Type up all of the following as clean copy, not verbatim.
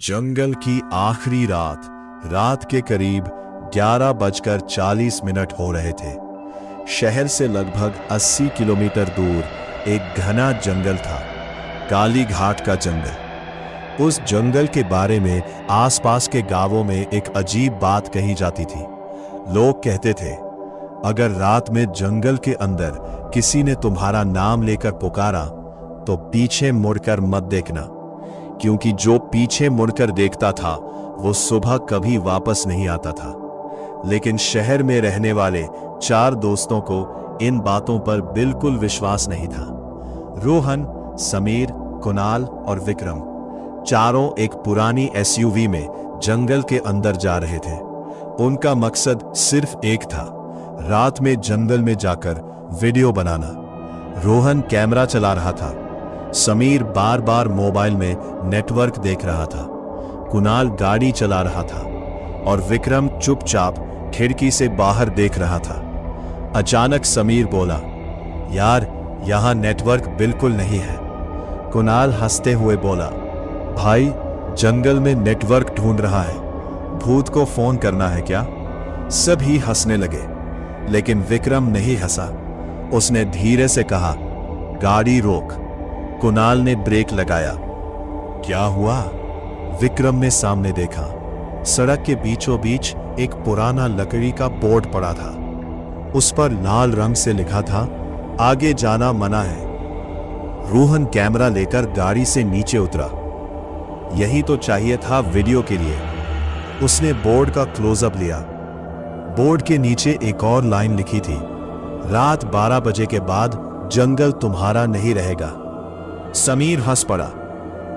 जंगल की आखिरी रात के करीब 11:40 हो रहे थे। शहर से लगभग 80 किलोमीटर दूर एक घना जंगल था, काली घाट का जंगल। उस जंगल के बारे में आसपास के गांवों में एक अजीब बात कही जाती थी। लोग कहते थे, अगर रात में जंगल के अंदर किसी ने तुम्हारा नाम लेकर पुकारा तो पीछे मुड़कर मत देखना, क्योंकि जो पीछे मुड़कर देखता था वो सुबह कभी वापस नहीं आता था। लेकिन शहर में रहने वाले 4 दोस्तों को इन बातों पर बिल्कुल विश्वास नहीं था। रोहन, समीर, कुणाल और विक्रम चारों एक पुरानी एसयूवी में जंगल के अंदर जा रहे थे। उनका मकसद सिर्फ एक था, रात में जंगल में जाकर वीडियो बनाना। रोहन कैमरा चला रहा था, समीर बार बार मोबाइल में नेटवर्क देख रहा था, कुणाल गाड़ी चला रहा था और विक्रम चुपचाप खिड़की से बाहर देख रहा था। अचानक समीर बोला, यार यहां नेटवर्क बिल्कुल नहीं है। कुणाल हंसते हुए बोला, भाई जंगल में नेटवर्क ढूंढ रहा है, भूत को फोन करना है क्या? सभी हंसने लगे, लेकिन विक्रम नहीं हंसा। उसने धीरे से कहा, गाड़ी रोक। कुणाल ने ब्रेक लगाया। क्या हुआ? विक्रम ने सामने देखा। सड़क के बीचों बीच एक पुराना लकड़ी का बोर्ड पड़ा था। उस पर लाल रंग से लिखा था, आगे जाना मना है। रोहन कैमरा लेकर गाड़ी से नीचे उतरा। यही तो चाहिए था वीडियो के लिए। उसने बोर्ड का क्लोजअप लिया। बोर्ड के नीचे एक और लाइन लिखी थी, रात 12 बजे के बाद जंगल तुम्हारा नहीं रहेगा। समीर हंस पड़ा,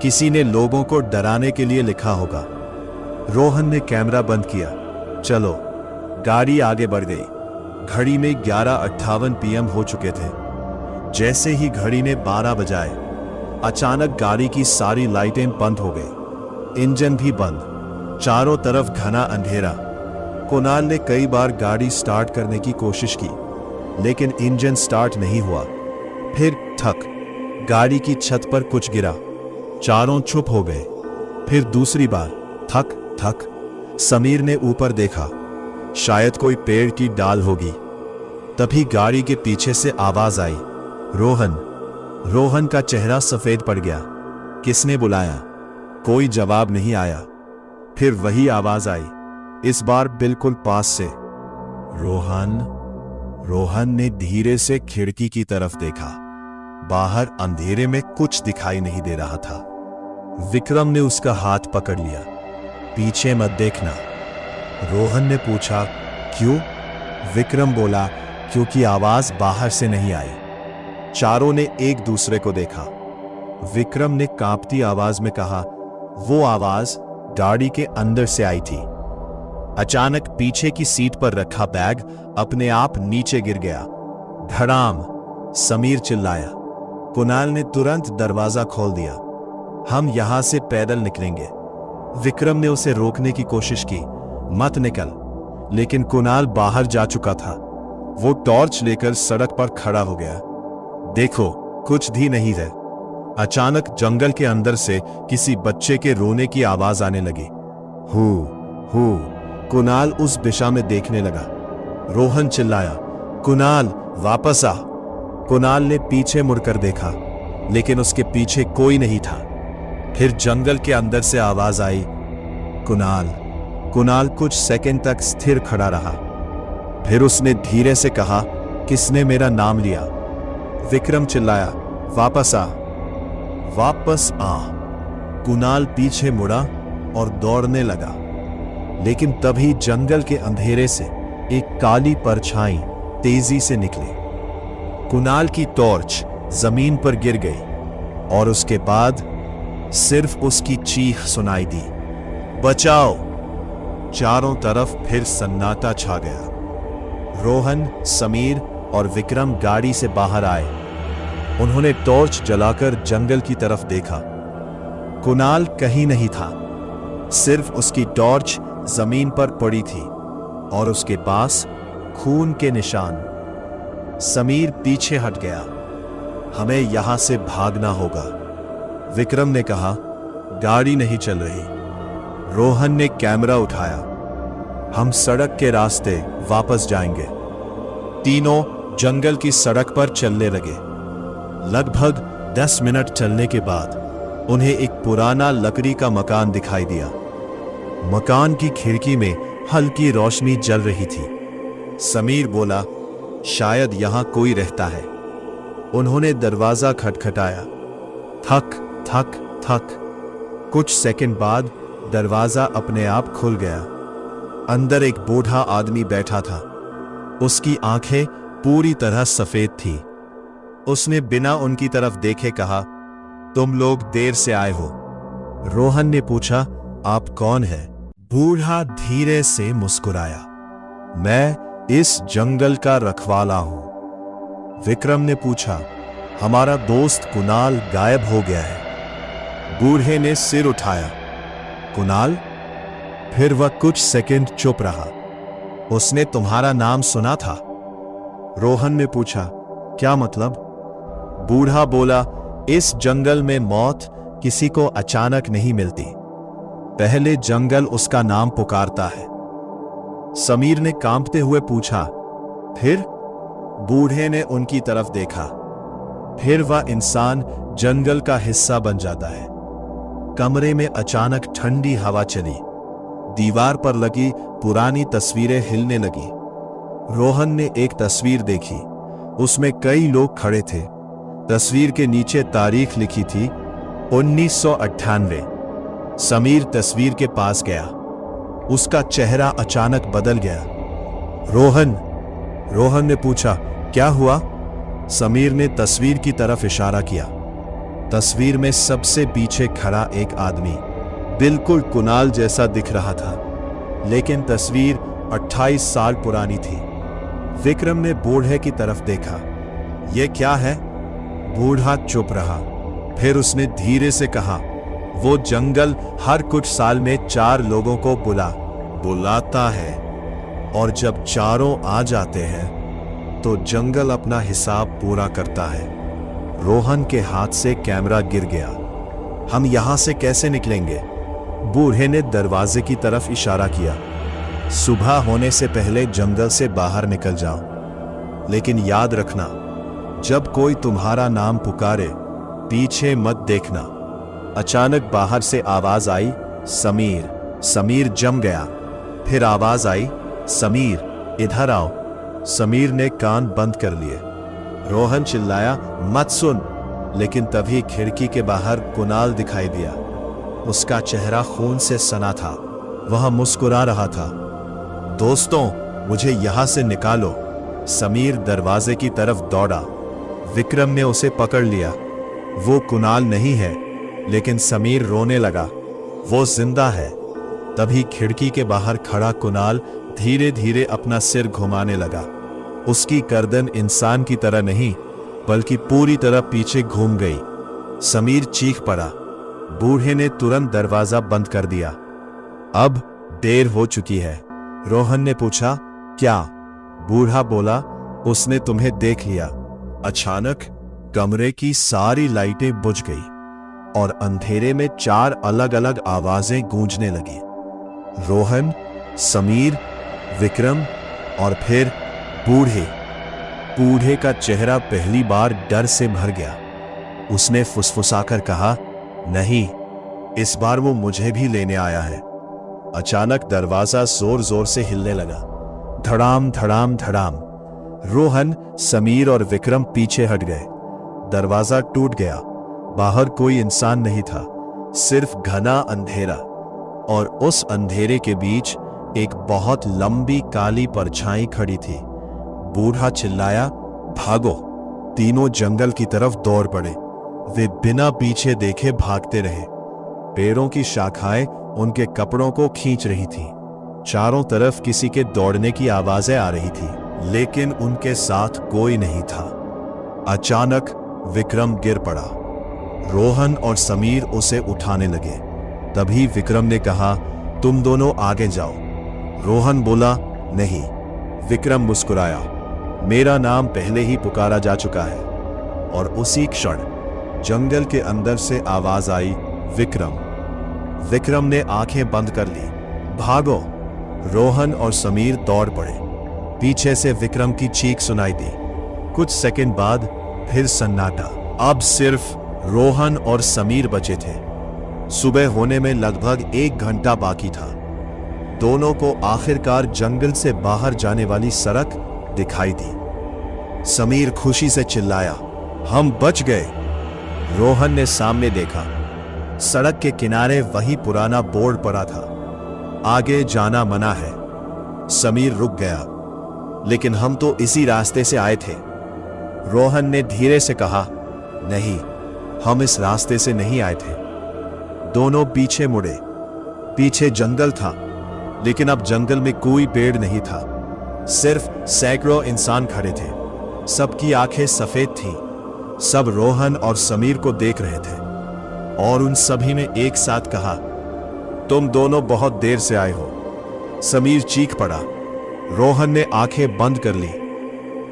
किसी ने लोगों को डराने के लिए लिखा होगा। रोहन ने कैमरा बंद किया। चलो। गाड़ी आगे बढ़ गई। घड़ी में 11:58 PM हो चुके थे। जैसे ही घड़ी ने 12 बजाए, अचानक गाड़ी की सारी लाइटें बंद हो गई, इंजन भी बंद, चारों तरफ घना अंधेरा। कुणाल ने कई बार गाड़ी स्टार्ट करने की कोशिश की, लेकिन इंजन स्टार्ट नहीं हुआ। फिर ठक, गाड़ी की छत पर कुछ गिरा। चारों चुप हो गए। फिर दूसरी बार ठक ठक। समीर ने ऊपर देखा, शायद कोई पेड़ की डाल होगी। तभी गाड़ी के पीछे से आवाज आई, रोहन। रोहन का चेहरा सफेद पड़ गया। किसने बुलाया? कोई जवाब नहीं आया। फिर वही आवाज आई, इस बार बिल्कुल पास से, रोहन। रोहन ने धीरे से खिड़की की तरफ देखा। बाहर अंधेरे में कुछ दिखाई नहीं दे रहा था। विक्रम ने उसका हाथ पकड़ लिया। पीछे मत देखना। रोहन ने पूछा, क्यों? विक्रम बोला, क्योंकि आवाज बाहर से नहीं आई। चारों ने एक दूसरे को देखा। विक्रम ने कांपती आवाज में कहा, वो आवाज गाड़ी के अंदर से आई थी। अचानक पीछे की सीट पर रखा बैग अपने आप नीचे गिर गया। धड़ाम। समीर चिल्लाया। कुणाल ने तुरंत दरवाजा खोल दिया। हम यहां से पैदल निकलेंगे। विक्रम ने उसे रोकने की कोशिश की, मत निकल, लेकिन कुणाल बाहर जा चुका था। वो टॉर्च लेकर सड़क पर खड़ा हो गया। देखो, कुछ भी नहीं है। अचानक जंगल के अंदर से किसी बच्चे के रोने की आवाज आने लगी। हू हू। कुणाल उस दिशा में देखने लगा। रोहन चिल्लाया, कुणाल वापस आ। कुणाल ने पीछे मुड़कर देखा, लेकिन उसके पीछे कोई नहीं था। फिर जंगल के अंदर से आवाज आई, कुणाल। कुणाल कुछ सेकंड तक स्थिर खड़ा रहा। फिर उसने धीरे से कहा, किसने मेरा नाम लिया? विक्रम चिल्लाया, वापस आ, वापस आ। कुणाल पीछे मुड़ा और दौड़ने लगा, लेकिन तभी जंगल के अंधेरे से एक काली परछाई तेजी से निकली। कुणाल की टॉर्च जमीन पर गिर गई और उसके बाद सिर्फ उसकी चीख सुनाई दी, बचाओ। चारों तरफ फिर सन्नाटा छा गया। रोहन, समीर और विक्रम गाड़ी से बाहर आए। उन्होंने टॉर्च जलाकर जंगल की तरफ देखा। कुणाल कहीं नहीं था, सिर्फ उसकी टॉर्च जमीन पर पड़ी थी और उसके पास खून के निशान। समीर पीछे हट गया। हमें यहां से भागना होगा। विक्रम ने कहा, गाड़ी नहीं चल रही, रोहन ने कैमरा उठाया। हम सड़क के रास्ते वापस जाएंगे। तीनों जंगल की सड़क पर चलने लगे। लगभग 10 मिनट चलने के बाद उन्हें एक पुराना लकड़ी का मकान दिखाई दिया। मकान की खिड़की में हल्की रोशनी जल रही थी। समीर बोला, शायद यहां कोई रहता है। उन्होंने दरवाजा खटखटाया। थक थक थक। कुछ सेकंड बाद दरवाजा अपने आप खुल गया। अंदर एक बूढ़ा आदमी बैठा था। उसकी आंखें पूरी तरह सफेद थी। उसने बिना उनकी तरफ देखे कहा, तुम लोग देर से आए हो। रोहन ने पूछा, आप कौन हैं? बूढ़ा धीरे से मुस्कुराया, मैं इस जंगल का रखवाला हूं। विक्रम ने पूछा, हमारा दोस्त कुणाल गायब हो गया है। बूढ़े ने सिर उठाया, कुणाल? फिर वह कुछ सेकंड चुप रहा। उसने तुम्हारा नाम सुना था। रोहन ने पूछा, क्या मतलब? बूढ़ा बोला, इस जंगल में मौत किसी को अचानक नहीं मिलती। पहले जंगल उसका नाम पुकारता है। समीर ने कांपते हुए पूछा, फिर? बूढ़े ने उनकी तरफ देखा। फिर वह इंसान जंगल का हिस्सा बन जाता है। कमरे में अचानक ठंडी हवा चली। दीवार पर लगी पुरानी तस्वीरें हिलने लगी। रोहन ने एक तस्वीर देखी। उसमें कई लोग खड़े थे। तस्वीर के नीचे तारीख लिखी थी, 1998। समीर तस्वीर के पास गया। उसका चेहरा अचानक बदल गया। रोहन ने पूछा, क्या हुआ? समीर ने तस्वीर की तरफ इशारा किया। तस्वीर में सबसे पीछे खड़ा एक आदमी बिल्कुल कुणाल जैसा दिख रहा था, लेकिन तस्वीर 28 साल पुरानी थी। विक्रम ने बूढ़े की तरफ देखा। यह क्या है? बूढ़ा चुप रहा। फिर उसने धीरे से कहा, वो जंगल हर कुछ साल में 4 लोगों को बुलाता है, और जब चारों आ जाते हैं तो जंगल अपना हिसाब पूरा करता है। रोहन के हाथ से कैमरा गिर गया। हम यहां से कैसे निकलेंगे? बूढ़े ने दरवाजे की तरफ इशारा किया। सुबह होने से पहले जंगल से बाहर निकल जाओ, लेकिन याद रखना, जब कोई तुम्हारा नाम पुकारे पीछे मत देखना। अचानक बाहर से आवाज आई, समीर। समीर जम गया। फिर आवाज आई, समीर इधर आओ। समीर ने कान बंद कर लिए। रोहन चिल्लाया, मत सुन। लेकिन तभी खिड़की के बाहर कुणाल दिखाई दिया। उसका चेहरा खून से सना था। वह मुस्कुरा रहा था। दोस्तों, मुझे यहां से निकालो। समीर दरवाजे की तरफ दौड़ा। विक्रम ने उसे पकड़ लिया। वो कुणाल नहीं है। लेकिन समीर रोने लगा, वो जिंदा है। तभी खिड़की के बाहर खड़ा कुणाल धीरे धीरे अपना सिर घुमाने लगा। उसकी गर्दन इंसान की तरह नहीं, बल्कि पूरी तरह पीछे घूम गई। समीर चीख पड़ा। बूढ़े ने तुरंत दरवाजा बंद कर दिया। अब देर हो चुकी है। रोहन ने पूछा, क्या? बूढ़ा बोला, उसने तुम्हें देख लिया। अचानक कमरे की सारी लाइटें बुझ गई और अंधेरे में 4 अलग अलग आवाजें गूंजने लगी। रोहन, समीर, विक्रम और फिर बूढ़े का चेहरा पहली बार डर से भर गया। उसने फुसफुसाकर कहा, नहीं, इस बार वो मुझे भी लेने आया है। अचानक दरवाजा जोर जोर से हिलने लगा। धड़ाम धड़ाम धड़ाम। रोहन, समीर और विक्रम पीछे हट गए। दरवाजा टूट गया। बाहर कोई इंसान नहीं था, सिर्फ घना अंधेरा। और उस अंधेरे के बीच एक बहुत लंबी काली परछाई खड़ी थी। बूढ़ा चिल्लाया, भागो। तीनों जंगल की तरफ दौड़ पड़े। वे बिना पीछे देखे भागते रहे। पेड़ों की शाखाएं उनके कपड़ों को खींच रही थीं। चारों तरफ किसी के दौड़ने की आवाजें आ रही थी, लेकिन उनके साथ कोई नहीं था। अचानक विक्रम गिर पड़ा। रोहन और समीर उसे उठाने लगे। तभी विक्रम ने कहा, तुम दोनों आगे जाओ। रोहन बोला, नहीं। विक्रम मुस्कुराया, मेरा नाम पहले ही पुकारा जा चुका है। और उसी क्षण जंगल के अंदर से आवाज आई, विक्रम। विक्रम ने आंखें बंद कर ली। भागो! रोहन और समीर दौड़ पड़े। पीछे से विक्रम की चीख सुनाई दी। कुछ सेकंड बाद फिर सन्नाटा। अब सिर्फ रोहन और समीर बचे थे। सुबह होने में लगभग 1 घंटा बाकी था। दोनों को आखिरकार जंगल से बाहर जाने वाली सड़क दिखाई दी। समीर खुशी से चिल्लाया, हम बच गए। रोहन ने सामने देखा। सड़क के किनारे वही पुराना बोर्ड पड़ा था, आगे जाना मना है। समीर रुक गया, लेकिन हम तो इसी रास्ते से आए थे। रोहन ने धीरे से कहा, नहीं, हम इस रास्ते से नहीं आए थे। दोनों पीछे मुड़े। पीछे जंगल था, लेकिन अब जंगल में कोई पेड़ नहीं था। सिर्फ सैकड़ों इंसान खड़े थे। सबकी आंखें सफेद थीं। सब रोहन और समीर को देख रहे थे, और उन सभी ने एक साथ कहा, तुम दोनों बहुत देर से आए हो। समीर चीख पड़ा। रोहन ने आंखें बंद कर ली।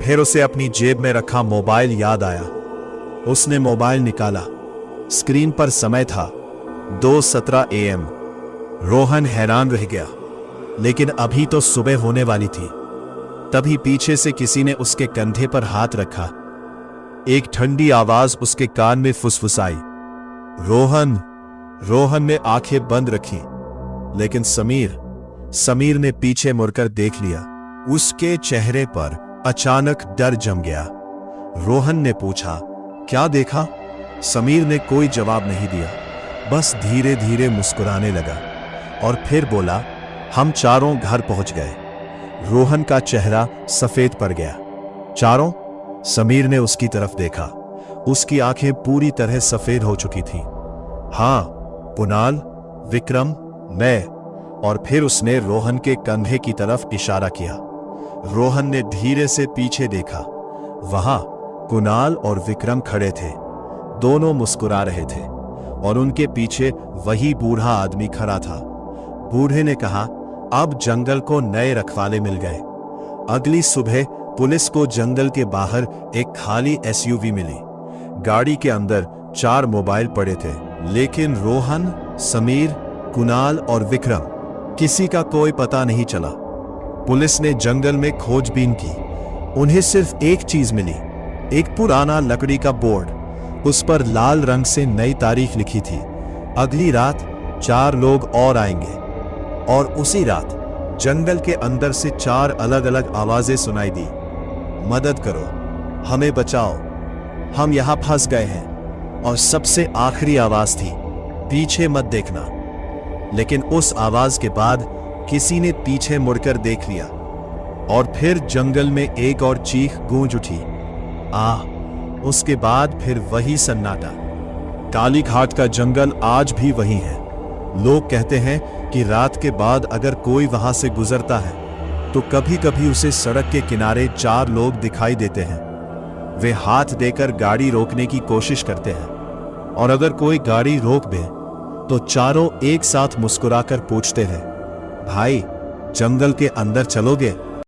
फिर उसे अपनी जेब में रखा मोबाइल याद आया। उसने मोबाइल निकाला। स्क्रीन पर समय था 2:17 AM। रोहन हैरान रह गया, लेकिन अभी तो सुबह होने वाली थी। तभी पीछे से किसी ने उसके कंधे पर हाथ रखा। एक ठंडी आवाज उसके कान में फुसफुसाई, रोहन। रोहन ने आंखें बंद रखी, लेकिन समीर ने पीछे मुड़कर देख लिया। उसके चेहरे पर अचानक डर जम गया। रोहन ने पूछा, क्या देखा? समीर ने कोई जवाब नहीं दिया, बस धीरे धीरे मुस्कुराने लगा और फिर बोला, हम चारों घर पहुंच गए। रोहन का चेहरा सफेद पड़ गया। चारों? समीर ने उसकी तरफ देखा। उसकी आंखें पूरी तरह सफेद हो चुकी थीं। हां, कुणाल, विक्रम, मैं। और फिर उसने रोहन के कंधे की तरफ इशारा किया। रोहन ने धीरे से पीछे देखा। वहां कुणाल और विक्रम खड़े थे। दोनों मुस्कुरा रहे थे, और उनके पीछे वही बूढ़ा आदमी खड़ा था। बूढ़े ने कहा, अब जंगल को नए रखवाले मिल गए। अगली सुबह पुलिस को जंगल के बाहर एक खाली SUV मिली। गाड़ी के अंदर 4 मोबाइल पड़े थे, लेकिन रोहन, समीर, कुणाल और विक्रम, किसी का कोई पता नहीं चला। पुलिस ने जंगल में खोजबीन की। उन्हें सिर्फ एक चीज मिली, एक पुराना लकड़ी का बोर्ड। उस पर लाल रंग से नई तारीख लिखी थी। अगली रात 4 लोग और आएंगे। और उसी रात जंगल के अंदर से 4 अलग अलग आवाजें सुनाई दी, मदद करो, हमें बचाओ, हम यहां फंस गए हैं। और सबसे आखिरी आवाज थी, पीछे मत देखना। लेकिन उस आवाज के बाद किसी ने पीछे मुड़कर देख लिया, और फिर जंगल में एक और चीख गूंज उठी, आह। उसके बाद फिर वही सन्नाटा। कालीघाट का जंगल आज भी वही है। लोग कहते हैं कि रात के बाद अगर कोई वहां से गुजरता है तो कभी कभी उसे सड़क के किनारे 4 लोग दिखाई देते हैं। वे हाथ देकर गाड़ी रोकने की कोशिश करते हैं, और अगर कोई गाड़ी रोक दे तो चारों एक साथ मुस्कुराकर पूछते हैं, भाई, जंगल के अंदर चलोगे?